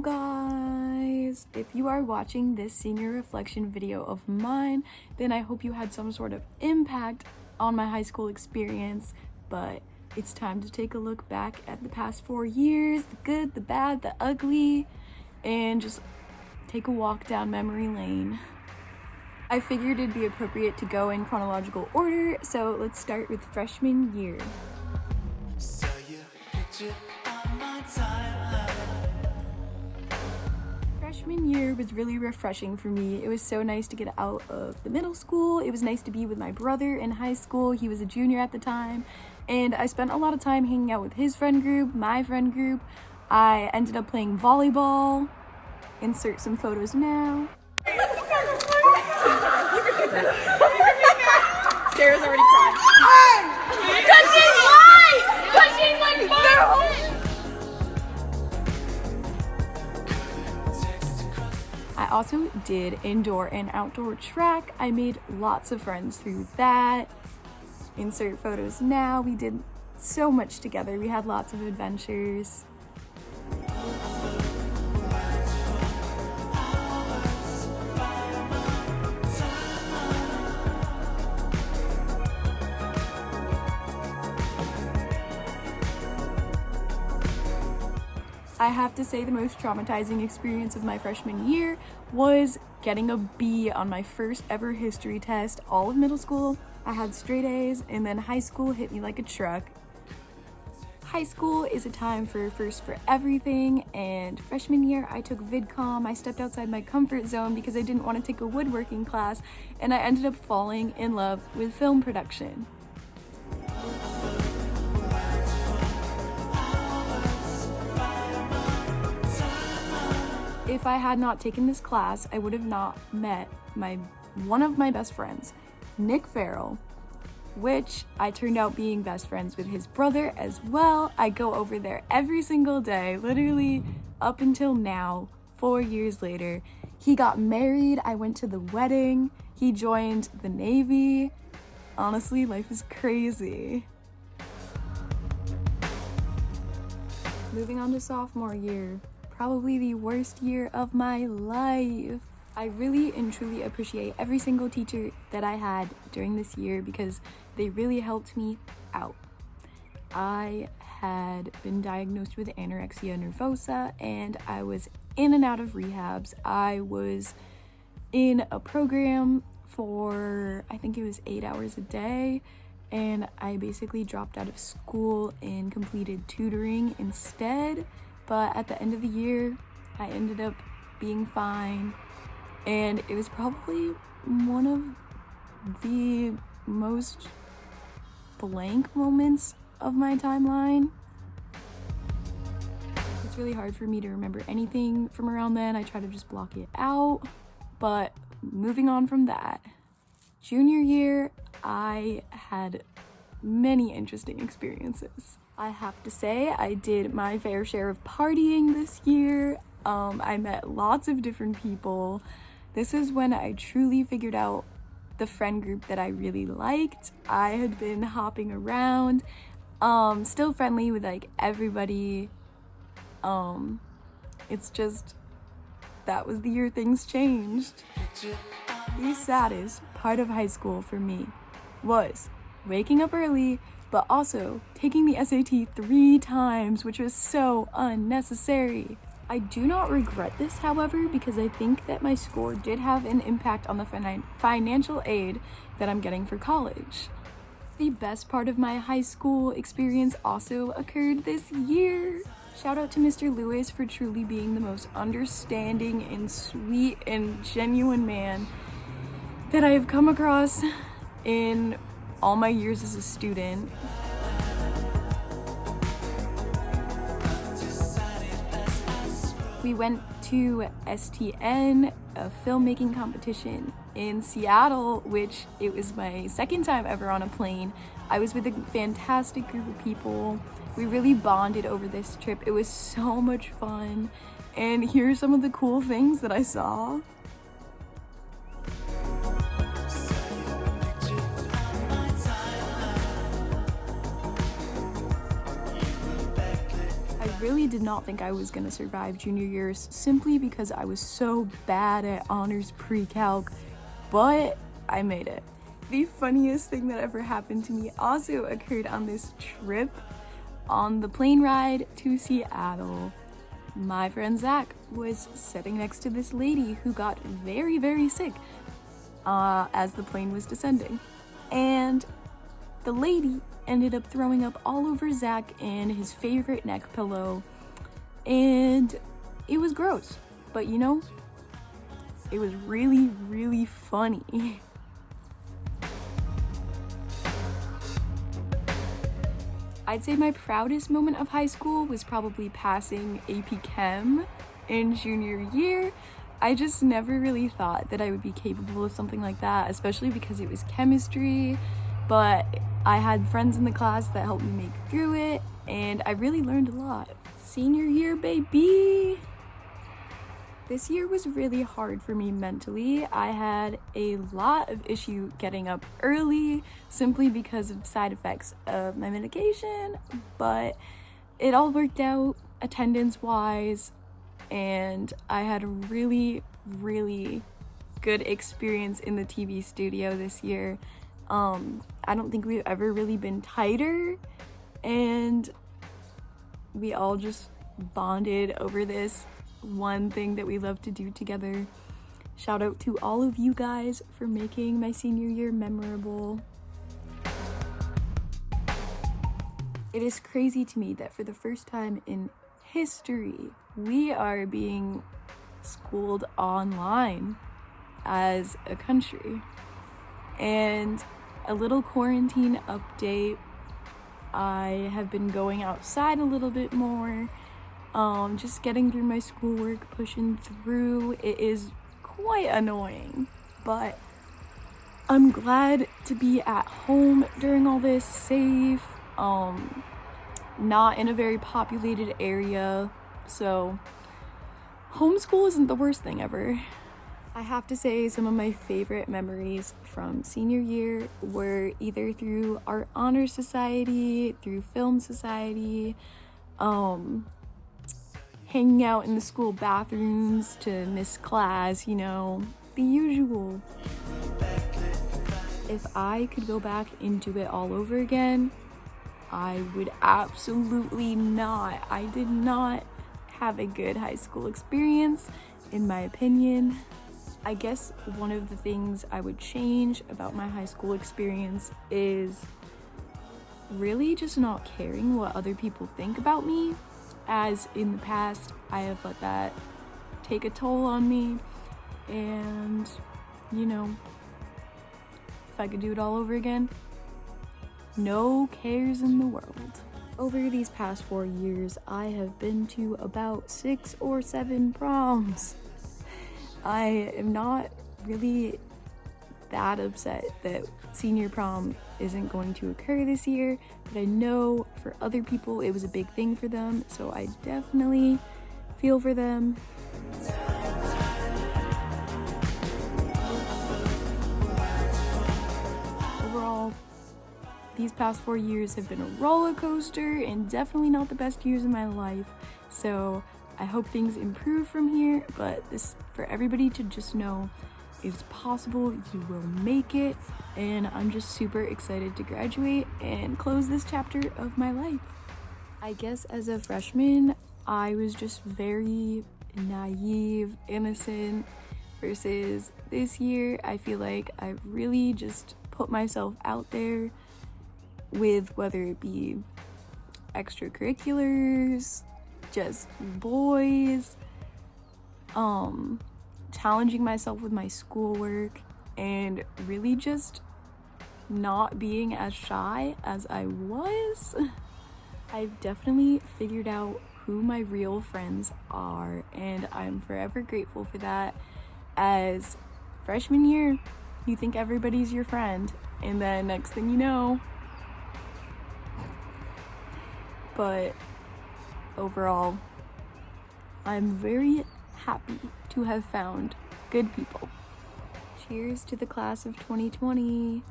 Hello guys! If you are watching this senior reflection video of mine, then I hope you had some sort of impact on my high school experience, but it's time to take a look back at the past 4 years, the good, the bad, the ugly, and just take a walk down memory lane. I figured it'd be appropriate to go in chronological order, so let's start with freshman year. Freshman year was really refreshing for me. It was so nice to get out of the middle school. It was nice to be with my brother in high school. He was a junior at the time, and I spent a lot of time hanging out with his friend group, my friend group. I ended up playing volleyball. Insert some photos now. Sarah's already crying. Because she's white! Because she's like white! I also did indoor and outdoor track. I made lots of friends through that. Insert photos now. We did so much together. We had lots of adventures. I have to say the most traumatizing experience of my freshman year was getting a B on my first ever history test. All of middle school, I had straight A's, and then high school hit me like a truck. High school is a time for first for everything, and freshman year I took VidCom. I stepped outside my comfort zone because I didn't want to take a woodworking class, and I ended up falling in love with film production. If I had not taken this class, I would have not met one of my best friends, Nick Farrell, which I turned out being best friends with his brother as well. I go over there every single day, literally up until now, 4 years later. He got married, I went to the wedding, he joined the Navy. Honestly, life is crazy. Moving on to sophomore year. Probably the worst year of my life. I really and truly appreciate every single teacher that I had during this year because they really helped me out. I had been diagnosed with anorexia nervosa and I was in and out of rehabs. I was in a program for, I think it was 8 hours a day, and I basically dropped out of school and completed tutoring instead. But at the end of the year, I ended up being fine, and it was probably one of the most blank moments of my timeline. It's really hard for me to remember anything from around then. I try to just block it out, but moving on from that. Junior year, I had many interesting experiences. I have to say, I did my fair share of partying this year. I met lots of different people. This is when I truly figured out the friend group that I really liked. I had been hopping around, still friendly with like everybody. It's just, that was the year things changed. The saddest part of high school for me was waking up early, but also taking the SAT 3 times, which was so unnecessary. I do not regret this, however, because I think that my score did have an impact on the financial aid that I'm getting for college. The best part of my high school experience also occurred this year. Shout out to Mr. Lewis for truly being the most understanding and sweet and genuine man that I have come across in all my years as a student. We went to STN, a filmmaking competition in Seattle, which it was my second time ever on a plane. I was with a fantastic group of people. We really bonded over this trip. It was so much fun. And here are some of the cool things that I saw. really did not think I was gonna survive junior years simply because I was so bad at honors pre-calc, but I made it. The funniest thing that ever happened to me also occurred on this trip. On the plane ride to Seattle, my friend Zach was sitting next to this lady who got very, very sick as the plane was descending. And the lady ended up throwing up all over Zach and his favorite neck pillow. And it was gross. But you know, it was really, really funny. I'd say my proudest moment of high school was probably passing AP Chem in junior year. I just never really thought that I would be capable of something like that, especially because it was chemistry, but I had friends in the class that helped me make it through it, and I really learned a lot. Senior year, baby! This year was really hard for me mentally. I had a lot of issue getting up early simply because of side effects of my medication, but it all worked out attendance-wise, and I had a really, really good experience in the TV studio this year. I don't think we've ever really been tighter, and we all just bonded over this one thing that we love to do together. Shout out to all of you guys for making my senior year memorable. It is crazy to me that for the first time in history, we are being schooled online as a country. And a little quarantine update, I have been going outside a little bit more. Just getting through my schoolwork, pushing through. It is quite annoying, but I'm glad to be at home during all this, safe, not in a very populated area, so homeschool isn't the worst thing ever. I have to say some of my favorite memories from senior year were either through Art Honor Society, through Film Society, hanging out in the school bathrooms to miss class, you know, the usual. If I could go back into it all over again, I would absolutely not. I did not have a good high school experience, in my opinion. I guess one of the things I would change about my high school experience is really just not caring what other people think about me. As in the past, I have let that take a toll on me, and you know, if I could do it all over again, no cares in the world. Over these past 4 years, I have been to about 6 or 7 proms. I am not really that upset that senior prom isn't going to occur this year, but I know for other people it was a big thing for them, so I definitely feel for them. Overall, these past 4 years have been a roller coaster and definitely not the best years of my life, so I hope things improve from here, but this for everybody to just know it's possible, you will make it, and I'm just super excited to graduate and close this chapter of my life. I guess as a freshman, I was just very naive, innocent, versus this year, I feel like I really just put myself out there with whether it be extracurriculars, just boys, challenging myself with my schoolwork, and really just not being as shy as I was. I've definitely figured out who my real friends are, and I'm forever grateful for that. As freshman year, you think everybody's your friend, and then next thing you know. But overall, I'm very happy to have found good people. Cheers to the class of 2020.